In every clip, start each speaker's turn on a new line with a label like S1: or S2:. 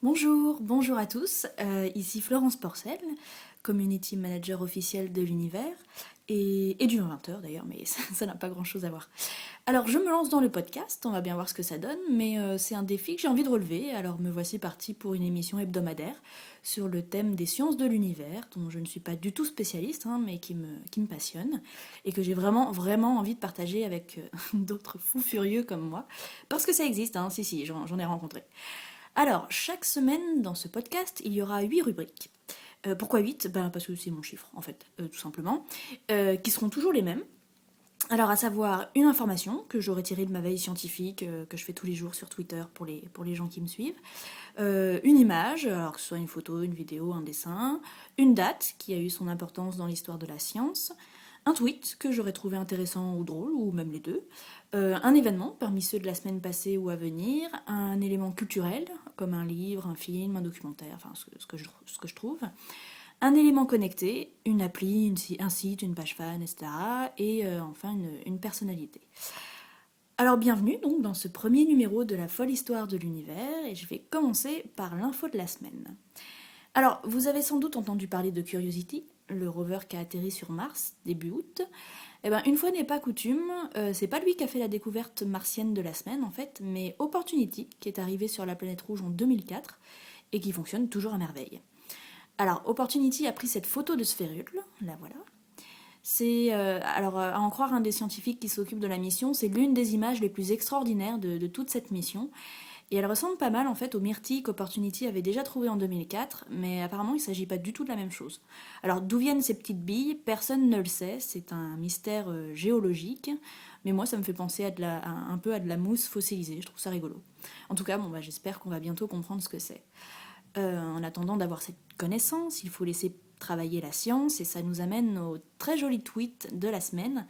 S1: Bonjour à tous, ici Florence Porcel, Community Manager officielle de l'univers, et du 20h d'ailleurs, mais ça n'a pas grand chose à voir. Alors je me lance dans le podcast, on va bien voir ce que ça donne, mais c'est un défi que j'ai envie de relever, alors me voici partie pour une émission hebdomadaire sur le thème des sciences de l'univers, dont je ne suis pas du tout spécialiste, mais qui me passionne, et que j'ai vraiment envie de partager avec d'autres fous furieux comme moi, parce que ça existe, si, j'en ai rencontré. Alors, chaque semaine dans ce podcast, il y aura 8 rubriques. Pourquoi 8? Parce que c'est mon chiffre, en fait, tout simplement, qui seront toujours les mêmes. Alors, à savoir une information que j'aurais tirée de ma veille scientifique, que je fais tous les jours sur Twitter pour les gens qui me suivent. Une image, alors que ce soit une photo, une vidéo, un dessin. Une date qui a eu son importance dans l'histoire de la science. Un tweet que j'aurais trouvé intéressant ou drôle, ou même les deux. Un événement parmi ceux de la semaine passée ou à venir. Un élément culturel, comme un livre, un film, un documentaire, enfin ce que je trouve. Un élément connecté, une appli, un site, une page fan, etc. Et enfin une personnalité. Alors bienvenue donc dans ce premier numéro de la folle histoire de l'univers, et je vais commencer par l'info de la semaine. Alors, vous avez sans doute entendu parler de Curiosity, le rover qui a atterri sur Mars début août. Eh ben, une fois n'est pas coutume, c'est pas lui qui a fait la découverte martienne de la semaine en fait, mais Opportunity, qui est arrivé sur la planète rouge en 2004 et qui fonctionne toujours à merveille. Alors, Opportunity a pris cette photo de sphérule, la voilà. À en croire un des scientifiques qui s'occupe de la mission, c'est l'une des images les plus extraordinaires de toute cette mission. Et elle ressemble pas mal en fait aux myrtilles qu'Opportunity avait déjà trouvées en 2004, mais apparemment il ne s'agit pas du tout de la même chose. Alors d'où viennent ces petites billes? Personne ne le sait, c'est un mystère géologique, mais moi ça me fait penser un peu à de la mousse fossilisée, je trouve ça rigolo. En tout cas, j'espère qu'on va bientôt comprendre ce que c'est. En attendant d'avoir cette connaissance, il faut laisser travailler la science, et ça nous amène au très joli tweet de la semaine,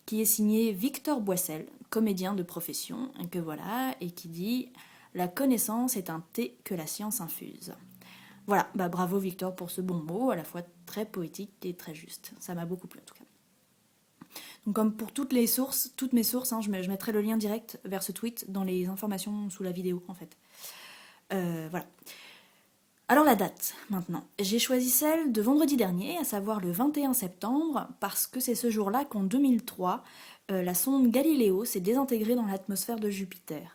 S1: qui est signé Victor Boissel, comédien de profession, que voilà, et qui dit la connaissance est un thé que la science infuse. Voilà, bravo Victor pour ce bon mot, à la fois très poétique et très juste. Ça m'a beaucoup plu en tout cas. Donc comme pour toutes mes sources, je mettrai le lien direct vers ce tweet dans les informations sous la vidéo en fait. Voilà. Alors la date, maintenant. J'ai choisi celle de vendredi dernier, à savoir le 21 septembre, parce que c'est ce jour-là qu'en 2003, la sonde Galileo s'est désintégrée dans l'atmosphère de Jupiter.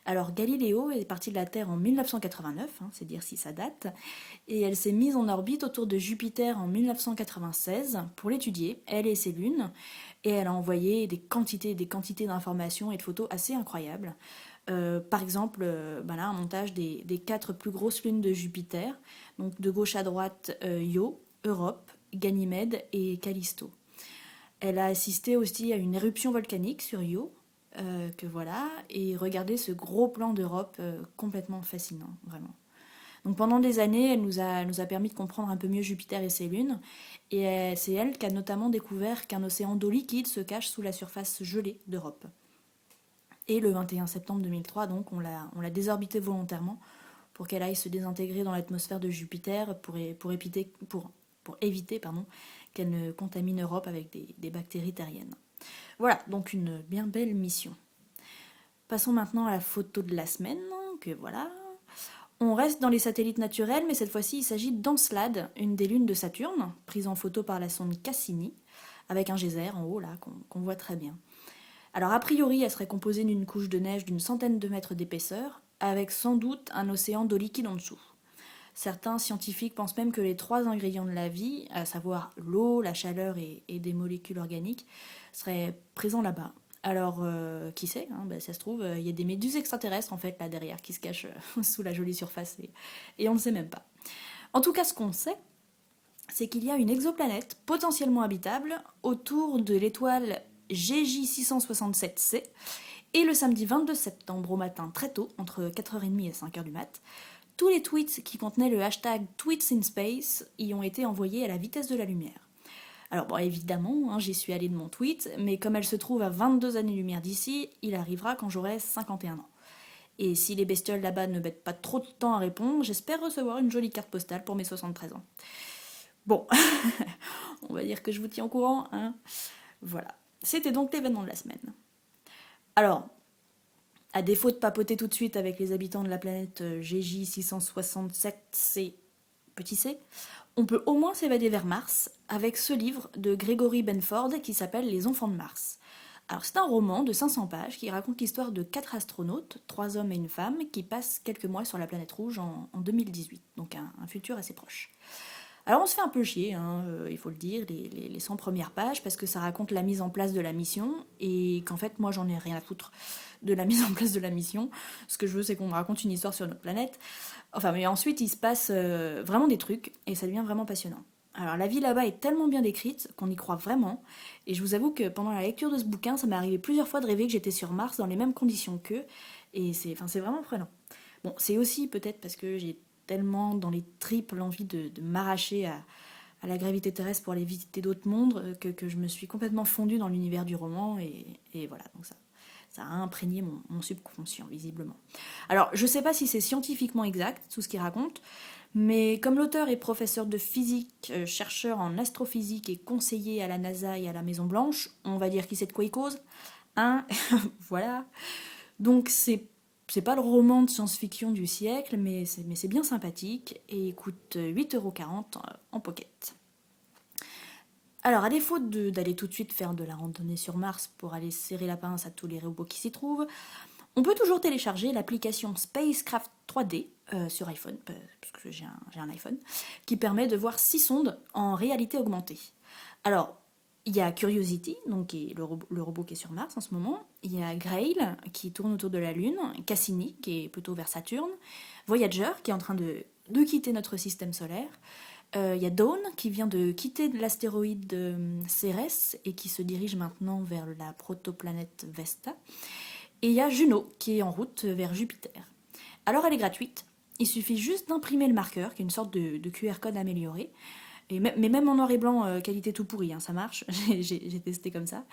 S1: Alors Galileo est partie de la Terre en 1989, c'est dire si ça date, et elle s'est mise en orbite autour de Jupiter en 1996 pour l'étudier, elle et ses lunes, et elle a envoyé des quantités et des quantités d'informations et de photos assez incroyables. Par exemple, un montage des 4 plus grosses lunes de Jupiter, donc de gauche à droite, Io, Europe, Ganymède et Callisto. Elle a assisté aussi à une éruption volcanique sur Io, que voilà, et regardez ce gros plan d'Europe complètement fascinant, vraiment. Donc pendant des années, elle nous a permis de comprendre un peu mieux Jupiter et ses lunes, et c'est elle qui a notamment découvert qu'un océan d'eau liquide se cache sous la surface gelée d'Europe. Et le 21 septembre 2003, donc, on l'a désorbitée volontairement pour qu'elle aille se désintégrer dans l'atmosphère de Jupiter pour éviter qu'elle ne contamine Europe avec des bactéries terriennes. Voilà, donc une bien belle mission. Passons maintenant à la photo de la semaine, que voilà. On reste dans les satellites naturels, mais cette fois-ci il s'agit d'Encelade, une des lunes de Saturne, prise en photo par la sonde Cassini, avec un geyser en haut là, qu'on voit très bien. Alors a priori, elle serait composée d'une couche de neige d'une centaine de mètres d'épaisseur, avec sans doute un océan d'eau liquide en dessous. Certains scientifiques pensent même que les 3 ingrédients de la vie, à savoir l'eau, la chaleur et des molécules organiques, seraient présents là-bas. Alors, qui sait, ça se trouve, il y a des méduses extraterrestres en fait là derrière qui se cachent sous la jolie surface et on ne le sait même pas. En tout cas, ce qu'on sait, c'est qu'il y a une exoplanète potentiellement habitable autour de l'étoile GJ667c, et le samedi 22 septembre au matin très tôt, entre 4h30 et 5h du mat, tous les tweets qui contenaient le hashtag TweetsInSpace y ont été envoyés à la vitesse de la lumière. Alors bon, évidemment, j'y suis allée de mon tweet, mais comme elle se trouve à 22 années-lumière d'ici, il arrivera quand j'aurai 51 ans. Et si les bestioles là-bas ne mettent pas trop de temps à répondre, j'espère recevoir une jolie carte postale pour mes 73 ans. Bon, on va dire que je vous tiens au courant, Voilà. C'était donc l'événement de la semaine. Alors, À défaut de papoter tout de suite avec les habitants de la planète GJ667C, petit c, on peut au moins s'évader vers Mars avec ce livre de Gregory Benford qui s'appelle Les Enfants de Mars. Alors c'est un roman de 500 pages qui raconte l'histoire de 4 astronautes, 3 hommes et une femme, qui passent quelques mois sur la planète rouge en 2018, donc un futur assez proche. Alors on se fait un peu chier, hein, il faut le dire, les 100 premières pages, parce que ça raconte la mise en place de la mission, et qu'en fait moi j'en ai rien à foutre de la mise en place de la mission. Ce que je veux c'est qu'on me raconte une histoire sur notre planète. Enfin mais ensuite il se passe vraiment des trucs, et ça devient vraiment passionnant. Alors la vie là-bas est tellement bien décrite qu'on y croit vraiment, et je vous avoue que pendant la lecture de ce bouquin, ça m'est arrivé plusieurs fois de rêver que j'étais sur Mars dans les mêmes conditions qu'eux, et c'est vraiment prenant. Bon, c'est aussi peut-être parce que j'ai tellement dans les tripes l'envie de m'arracher à la gravité terrestre pour aller visiter d'autres mondes que je me suis complètement fondue dans l'univers du roman et voilà, donc ça a imprégné mon subconscient visiblement. Alors je sais pas si c'est scientifiquement exact tout ce qu'il raconte, mais comme l'auteur est professeur de physique, chercheur en astrophysique et conseiller à la NASA et à la Maison Blanche, on va dire qu'il sait de quoi il cause, hein. Voilà. Donc c'est pas le roman de science-fiction du siècle, mais c'est bien sympathique et il coûte 8,40 € en pocket. Alors, à défaut d'aller tout de suite faire de la randonnée sur Mars pour aller serrer la pince à tous les robots qui s'y trouvent, on peut toujours télécharger l'application Spacecraft 3D sur iPhone, parce que j'ai un iPhone, qui permet de voir 6 sondes en réalité augmentée. Alors, il y a Curiosity, donc qui est le robot qui est sur Mars en ce moment. Il y a Grail, qui tourne autour de la Lune. Cassini, qui est plutôt vers Saturne. Voyager, qui est en train de quitter notre système solaire. Il y a Dawn, qui vient de quitter l'astéroïde Cérès et qui se dirige maintenant vers la protoplanète Vesta. Et il y a Juno, qui est en route vers Jupiter. Alors elle est gratuite. Il suffit juste d'imprimer le marqueur, qui est une sorte de QR code amélioré. Mais même en noir et blanc, qualité tout pourri, hein, ça marche, j'ai testé comme ça.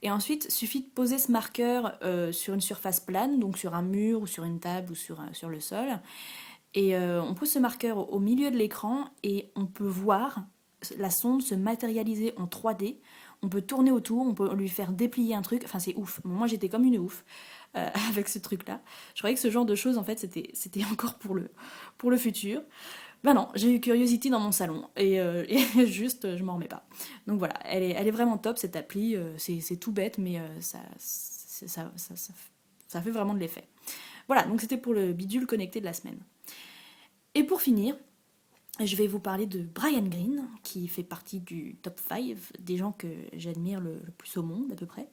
S1: Et ensuite, suffit de poser ce marqueur sur une surface plane, donc sur un mur ou sur une table ou sur le sol. Et on pose ce marqueur au milieu de l'écran et on peut voir la sonde se matérialiser en 3D. On peut tourner autour, on peut lui faire déplier un truc, enfin c'est ouf. Moi j'étais comme une ouf avec ce truc-là. Je croyais que ce genre de choses en fait c'était encore pour le futur. Ben non, j'ai eu Curiosity dans mon salon et juste je m'en remets pas. Donc voilà, elle est vraiment top cette appli, c'est tout bête mais ça fait vraiment de l'effet. Voilà, donc c'était pour le bidule connecté de la semaine. Et pour finir, je vais vous parler de Brian Greene, qui fait partie du top 5 des gens que j'admire le plus au monde à peu près.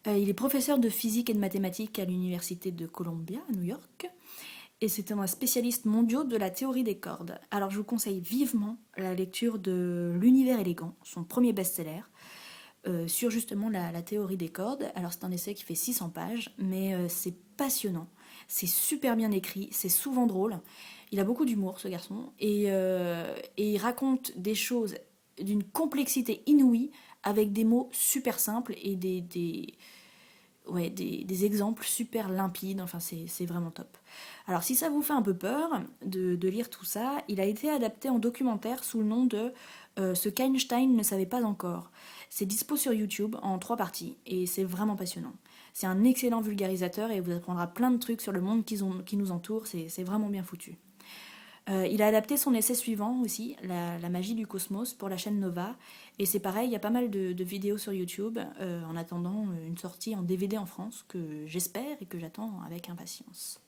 S1: Il est professeur de physique et de mathématiques à l'université de Columbia à New York. Et c'est un spécialiste mondial de la théorie des cordes. Alors je vous conseille vivement la lecture de L'univers élégant, son premier best-seller, sur justement la théorie des cordes. Alors c'est un essai qui fait 600 pages, mais c'est passionnant. C'est super bien écrit, c'est souvent drôle. Il a beaucoup d'humour ce garçon, et il raconte des choses d'une complexité inouïe avec des mots super simples et des exemples super limpides, enfin c'est vraiment top. Alors si ça vous fait un peu peur de lire tout ça, il a été adapté en documentaire sous le nom de Ce qu'Einstein ne savait pas encore. C'est dispo sur YouTube en 3 parties et c'est vraiment passionnant. C'est un excellent vulgarisateur et vous apprendra plein de trucs sur le monde qui nous entoure, c'est vraiment bien foutu. Il a adapté son essai suivant aussi, la magie du cosmos, pour la chaîne Nova. Et c'est pareil, il y a pas mal de vidéos sur YouTube en attendant une sortie en DVD en France que j'espère et que j'attends avec impatience.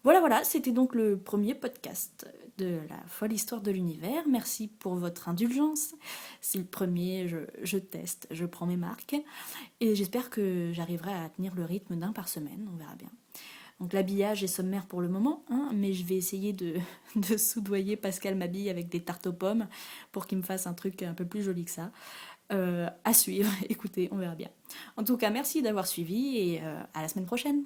S1: Voilà, c'était donc le premier podcast de la folle histoire de l'univers. Merci pour votre indulgence. C'est le premier, je teste, je prends mes marques. Et j'espère que j'arriverai à tenir le rythme d'un par semaine, on verra bien. Donc l'habillage est sommaire pour le moment, hein, mais je vais essayer de soudoyer Pascal Mabille avec des tartes aux pommes pour qu'il me fasse un truc un peu plus joli que ça. À suivre, écoutez, on verra bien. En tout cas, merci d'avoir suivi et à la semaine prochaine.